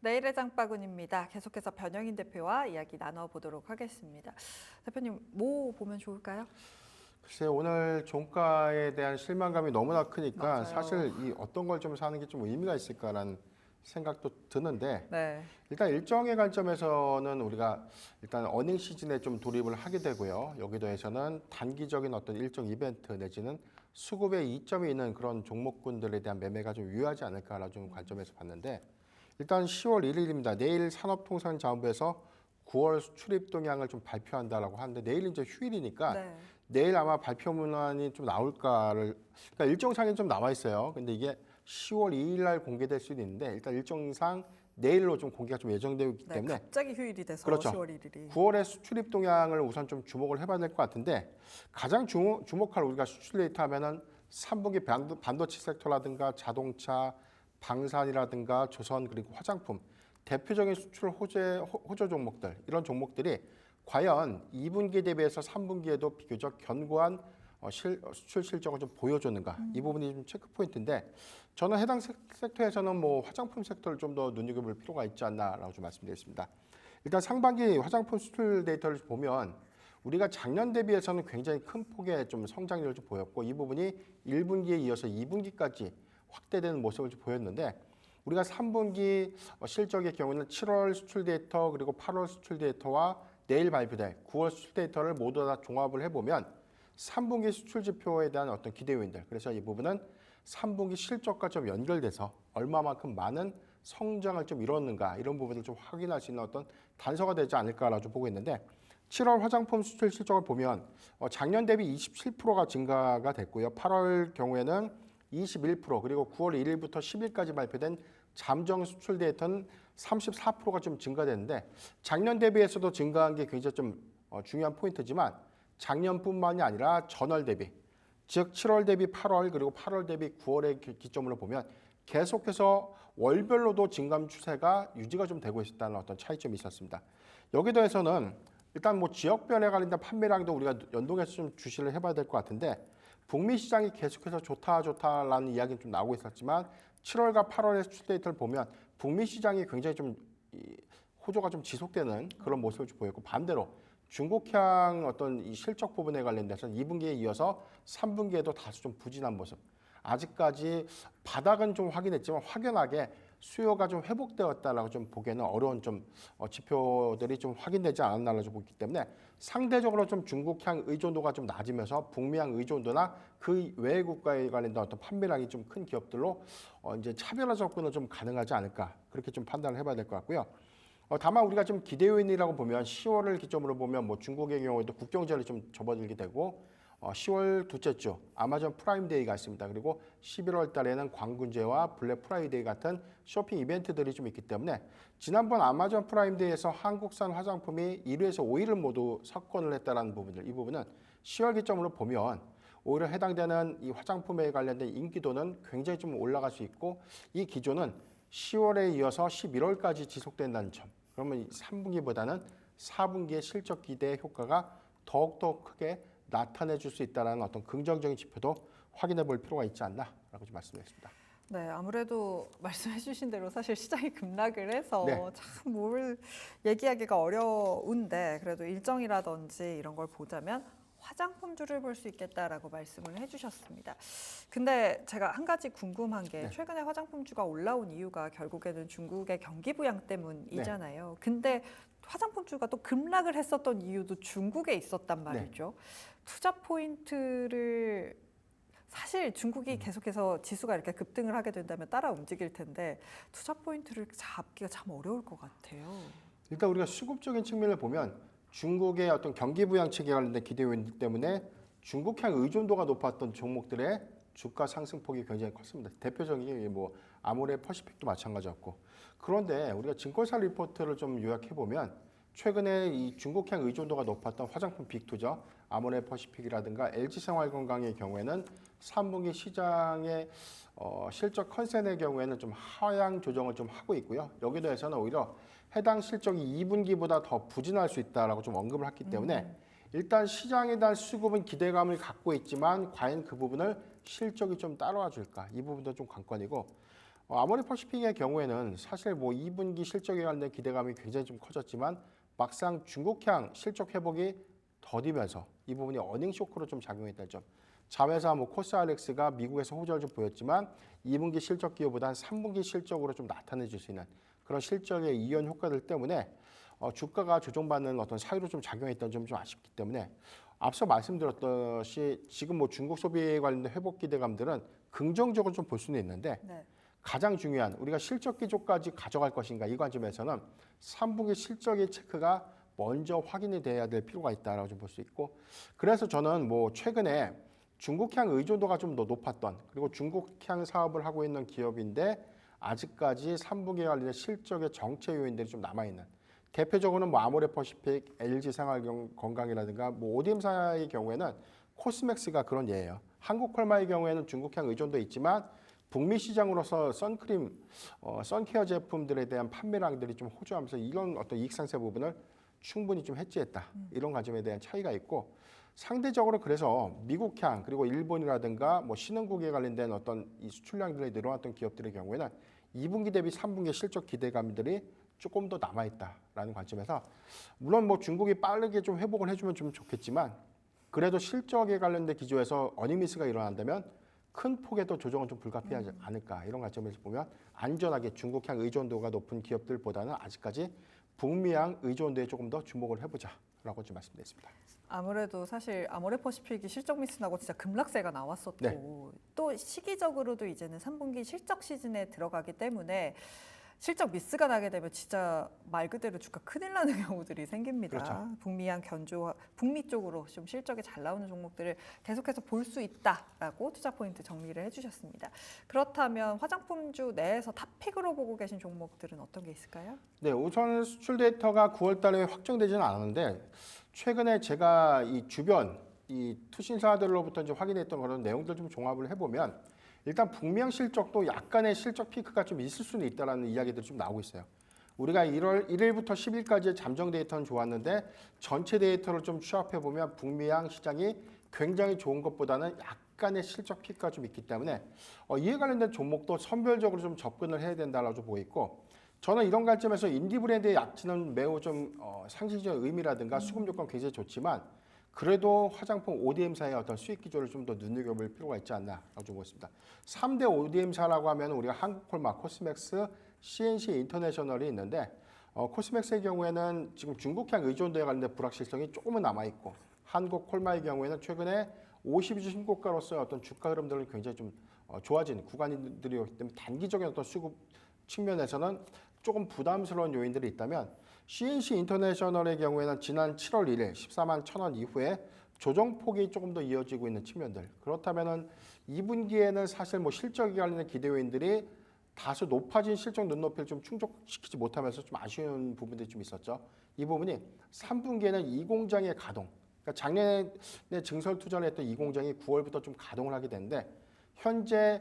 내일의 장바구니입니다. 계속해서 변영인 대표와 이야기 나눠보도록 하겠습니다. 대표님, 뭐 보면 좋을까요? 글쎄 오늘 종가에 대한 실망감이 너무나 크니까 맞아요. 사실 이 어떤 걸 좀 사는 게 좀 의미가 있을까라는 생각도 드는데 네. 일단 일정의 관점에서는 우리가 일단 어닝 시즌에 좀 돌입을 하게 되고요. 여기도 해서는 단기적인 어떤 일정 이벤트 내지는 수급에 이점이 있는 그런 종목군들에 대한 매매가 좀 유효하지 않을까라는 좀 관점에서 봤는데 일단 10월 1일입니다. 내일 산업통상자원부에서 9월 수출입 동향을 좀 발표한다라고 하는데 내일 이제 휴일이니까 네. 내일 아마 발표 문안이 좀 나올까를 그러니까 일정상에 좀 나와 있어요. 근데 이게 10월 2일 날 공개될 수도 있는데 일단 일정상 내일로 좀 공개가 좀 예정되어 있기 네, 때문에 갑자기 휴일이 돼서 그렇죠. 10월 1일이. 9월의 수출입 동향을 우선 좀 주목을 해봐야 될 것 같은데 가장 주목할 우리가 수출 데이터 하면은 3분기 반도체 섹터라든가 자동차, 방산이라든가 조선 그리고 화장품 대표적인 수출 호조 종목들 이런 종목들이 과연 2분기 대비해서 3분기에도 비교적 견고한 수출 실적을 좀 보여줬는가 이 부분이 좀 체크 포인트인데 저는 해당 섹터에서는 뭐 화장품 섹터를 좀 더 눈여겨볼 필요가 있지 않나라고 좀 말씀드리겠습니다. 일단 상반기 화장품 수출 데이터를 보면 우리가 작년 대비해서는 굉장히 큰 폭의 좀 성장률을 좀 보였고 이 부분이 1분기에 이어서 2분기까지 확대되는 모습을 좀 보였는데 우리가 3분기 실적의 경우는 7월 수출 데이터 그리고 8월 수출 데이터와 내일 발표될 9월 수출 데이터를 모두 다 종합을 해보면 3분기 수출 지표에 대한 어떤 기대 요인들 그래서 이 부분은 3분기 실적과 좀 연결돼서 얼마만큼 많은 성장을 좀 이뤘는가 이런 부분을 좀 확인할 수 있는 어떤 단서가 되지 않을까라고 좀 보고 있는데 7월 화장품 수출 실적을 보면 작년 대비 27%가 증가가 됐고요. 8월 경우에는 21% 그리고 9월 1일부터 10일까지 발표된 잠정 수출 데이터는 34%가 좀 증가됐는데 작년 대비해서도 증가한 게 굉장히 좀 중요한 포인트지만 작년뿐만이 아니라 전월 대비 즉 7월 대비 8월 그리고 8월 대비 9월의 기점으로 보면 계속해서 월별로도 증감 추세가 유지가 좀 되고 있었다는 어떤 차이점이 있었습니다. 여기에 대해서는 일단 뭐 지역별에 관련된 판매량도 우리가 연동해서 좀 주시를 해봐야 될 것 같은데 북미 시장이 계속해서 좋다라는 이야기는 좀 나오고 있었지만 7월과 8월의 수출 데이터를 보면 북미 시장이 굉장히 좀 호조가 좀 지속되는 그런 모습을 좀 보였고 반대로 중국향 어떤 이 실적 부분에 관련돼서 2분기에 이어서 3분기에도 다소 좀 부진한 모습. 아직까지 바닥은 좀 확인했지만 확연하게 수요가 좀 회복되었다라고 좀 보기에는 어려운 좀 지표들이 좀 확인되지 않았나라고 좀 보기 때문에 상대적으로 좀 중국향 의존도가 좀 낮으면서 북미향 의존도나 그 외 국가에 관련된 어떤 판매량이 좀 큰 기업들로 이제 차별화 접근은 좀 가능하지 않을까 그렇게 좀 판단을 해봐야 될 것 같고요. 다만 우리가 좀 기대 요인이라고 보면 10월을 기점으로 보면 뭐 중국의 경우에도 국경절이 좀 접어들게 되고 10월 둘째 주 아마존 프라임데이가 있습니다. 그리고 11월 달에는 광군제와 블랙 프라이데이 같은 쇼핑 이벤트들이 좀 있기 때문에 지난번 아마존 프라임데이에서 한국산 화장품이 1위에서 5위를 모두 석권을 했다는 부분들 이 부분은 10월 기점으로 보면 오히려 해당되는 이 화장품에 관련된 인기도는 굉장히 좀 올라갈 수 있고 이 기조는 10월에 이어서 11월까지 지속된다는 점. 그러면 3분기보다는 4분기의 실적 기대 효과가 더욱더 크게 나타내 줄 수 있다는 어떤 긍정적인 지표도 확인해 볼 필요가 있지 않나라고 좀 말씀드렸습니다. 네, 아무래도 말씀해 주신 대로 사실 시장이 급락을 해서 네. 참 뭘 얘기하기가 어려운데 그래도 일정이라든지 이런 걸 보자면 화장품주를 볼 수 있겠다라고 말씀을 해주셨습니다. 근데 제가 한 가지 궁금한 게 네. 최근에 화장품주가 올라온 이유가 결국에는 중국의 경기 부양 때문이잖아요. 네. 근데 화장품주가 또 급락을 했었던 이유도 중국에 있었단 말이죠. 투자 포인트를 사실 중국이 계속해서 지수가 이렇게 급등을 하게 된다면 따라 움직일 텐데 투자 포인트를 잡기가 참 어려울 것 같아요. 일단 우리가 수급적인 측면을 보면 중국의 어떤 경기 부양책에 관련된 기대 요인 때문에 중국향 의존도가 높았던 종목들의 주가 상승폭이 굉장히 컸습니다. 대표적인 게 뭐 아모레 퍼시픽도 마찬가지였고 그런데 우리가 증권사 리포트를 좀 요약해 보면 최근에 이 중국향 의존도가 높았던 화장품 빅투자 아모레 퍼시픽이라든가 LG생활건강의 경우에는 3분기 시장의 실적 컨센의 경우에는 좀 하향 조정을 좀 하고 있고요. 여기에 대해서는 오히려 해당 실적이 2분기보다 더 부진할 수 있다라고 좀 언급을 했기 때문에 일단 시장에 대한 수급은 기대감을 갖고 있지만 과연 그 부분을 실적이 좀 따라와 줄까? 이 부분도 좀 관건이고 아모레퍼시픽의 경우에는 사실 뭐 2분기 실적에 관련 기대감이 굉장히 좀 커졌지만 막상 중국향 실적 회복이 더디면서 이 부분이 어닝 쇼크로 좀 작용했다는 점. 자회사 뭐 코스알엑스가 미국에서 호전을 좀 보였지만 2분기 실적 기여보다는 3분기 실적으로 좀 나타내줄 수 있는 그런 실적의 이연 효과들 때문에 주가가 조정받는 어떤 사유로 좀 작용했던 점이 좀 아쉽기 때문에 앞서 말씀드렸듯이 지금 뭐 중국 소비에 관련된 회복 기대감들은 긍정적으로 좀 볼 수는 있는데 네. 가장 중요한 우리가 실적 기조까지 가져갈 것인가 이 관점에서는 3분기 실적의 체크가 먼저 확인이 돼야 될 필요가 있다라고 좀 볼 수 있고 그래서 저는 뭐 최근에 중국향 의존도가 좀 더 높았던 그리고 중국향 사업을 하고 있는 기업인데 아직까지 3분기에 관련된 실적의 정체 요인들이 좀 남아있는 대표적으로는 뭐 아모레퍼시픽, LG생활건강이라든가 뭐 ODM사의 경우에는 코스맥스가 그런 예예요. 한국콜마의 경우에는 중국향 의존도 있지만 북미 시장으로서 선크림, 선케어 제품들에 대한 판매량들이 좀 호조하면서 이런 어떤 이익 상세 부분을 충분히 좀 해지했다. 이런 관점에 대한 차이가 있고 상대적으로 그래서 미국향 그리고 일본이라든가 뭐 신흥국에 관련된 어떤 이 수출량들이 늘어났던 기업들의 경우에는 2분기 대비 3분기 실적 기대감들이 조금 더 남아있다라는 관점에서 물론 뭐 중국이 빠르게 좀 회복을 해주면 좀 좋겠지만 그래도 실적에 관련된 기조에서 어닝미스가 일어난다면 큰 폭의 또 조정은 좀 불가피하지 않을까 이런 관점에서 보면 안전하게 중국향 의존도가 높은 기업들보다는 아직까지 북미향 의존도에 조금 더 주목을 해보자라고 좀 말씀드렸습니다. 아무래도 사실 아모레퍼시픽이 실적 미스 나고 진짜 급락세가 나왔었고 네. 또 시기적으로도 이제는 3분기 실적 시즌에 들어가기 때문에 실적 미스가 나게 되면 진짜 말 그대로 주가 큰일 나는 경우들이 생깁니다. 그렇죠. 북미향 견조, 북미 쪽으로 좀 실적이 잘 나오는 종목들을 계속해서 볼 수 있다라고 투자 포인트 정리를 해주셨습니다. 그렇다면 화장품주 내에서 탑픽으로 보고 계신 종목들은 어떤 게 있을까요? 네, 우선 수출 데이터가 9월 달에 확정되지는 않았는데 최근에 제가 이 주변 이 투신사들로부터 이제 확인했던 그런 내용들 좀 종합을 해보면 일단 북미향 실적도 약간의 실적 피크가 좀 있을 수는 있다라는 이야기들이 좀 나오고 있어요. 우리가 1월 1일부터 10일까지의 잠정 데이터는 좋았는데 전체 데이터를 좀 취합해 보면 북미향 시장이 굉장히 좋은 것보다는 약간의 실적 피크가 좀 있기 때문에 이에 관련된 종목도 선별적으로 좀 접근을 해야 된다라고 좀 보고 있고 저는 이런 관점에서 인디 브랜드의 약진은 매우 좀 상징적 의미라든가 수급 요건 굉장히 좋지만 그래도 화장품 ODM사의 어떤 수익 기조를 좀 더 눈여겨볼 필요가 있지 않나라고 좀 보겠습니다. 3대 ODM사라고 하면 우리가 한국콜마, 코스맥스, CNC 인터내셔널이 있는데 코스맥스의 경우에는 지금 중국향 의존도에 관련된 불확실성이 조금은 남아있고 한국콜마의 경우에는 최근에 50주 신고가로서의 어떤 주가 흐름들은 굉장히 좀 좋아진 구간들이었기 때문에 단기적인 어떤 수급 측면에서는 조금 부담스러운 요인들이 있다면 CNC 인터내셔널의 경우에는 지난 7월 1일 14만 1,000원 이후에 조정폭이 조금 더 이어지고 있는 측면들 그렇다면은 2분기에는 사실 뭐 실적에 관련된 기대 요인들이 다소 높아진 실적 눈높이를 좀 충족시키지 못하면서 좀 아쉬운 부분들이 좀 있었죠. 이 부분이 3분기에는 이 공장의 가동 그러니까 작년에 증설 투자를 했던 이 공장이 9월부터 좀 가동을 하게 되는데 현재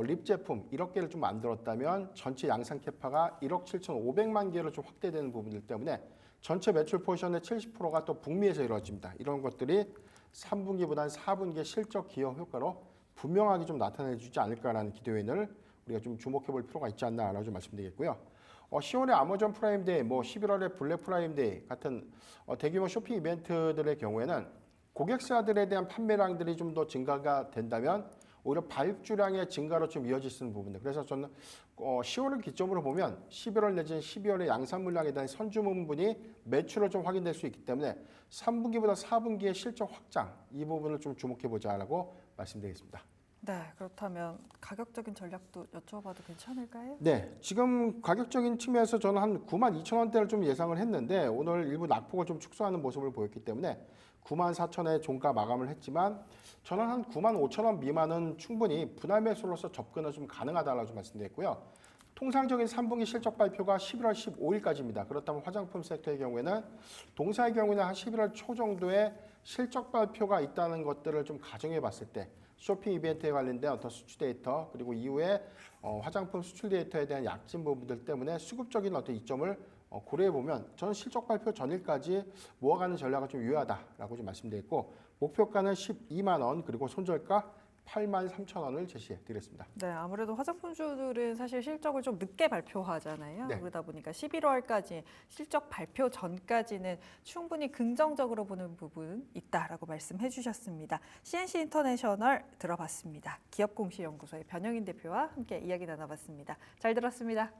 립 제품 1억 개를 좀 만들었다면 전체 양산 캐파가 1억 7,500만 개로 좀 확대되는 부분들 때문에 전체 매출 포션의 70%가 또 북미에서 이루어집니다. 이런 것들이 3분기보다는 4분기의 실적 기여 효과로 분명하게 좀 나타내주지 않을까라는 기대 요인을 우리가 좀 주목해 볼 필요가 있지 않나라고 좀 말씀드리겠고요. 10월에 아마존 프라임데이, 뭐 11월에 블랙 프라임데이 같은 대규모 쇼핑 이벤트들의 경우에는 고객사들에 대한 판매량들이 좀 더 증가가 된다면 오히려 발주량의 증가로 좀 이어질 수 있는 부분들. 그래서 저는 10월을 기점으로 보면 11월 내지는 12월의 양산 물량에 대한 선주문분이 매출로 좀 확인될 수 있기 때문에 3분기보다 4분기의 실적 확장 이 부분을 좀 주목해 보자라고 말씀드리겠습니다. 네, 그렇다면 가격적인 전략도 여쭤봐도 괜찮을까요? 네, 지금 가격적인 측면에서 저는 한 92,000원대를 좀 예상을 했는데 오늘 일부 낙폭을 좀 축소하는 모습을 보였기 때문에 94,000에 종가 마감을 했지만 저는 한 95,000원 미만은 충분히 분할 매수로서 접근은 좀 가능하다라고 좀 말씀드렸고요. 통상적인 3분기 실적 발표가 11월 15일까지입니다. 그렇다면 화장품 섹터의 경우에는 동사의 경우에는 한 11월 초 정도에 실적 발표가 있다는 것들을 좀 가정해 봤을 때 쇼핑 이벤트에 관련된 어떤 수출 데이터 그리고 이후에 화장품 수출 데이터에 대한 약진 부분들 때문에 수급적인 어떤 이점을 고려해 보면 저는 실적 발표 전일까지 모아가는 전략은 좀 유효하다라고 좀 말씀드렸고 목표가는 12만 원 그리고 손절가 83,000원을 제시해 드렸습니다. 네, 아무래도 화장품주들은 사실 실적을 좀 늦게 발표하잖아요. 네. 그러다 보니까 11월까지 실적 발표 전까지는 충분히 긍정적으로 보는 부분 있다라고 말씀해 주셨습니다. CNC 인터내셔널 들어봤습니다. 기업공시연구소의 변영인 대표와 함께 이야기 나눠봤습니다. 잘 들었습니다.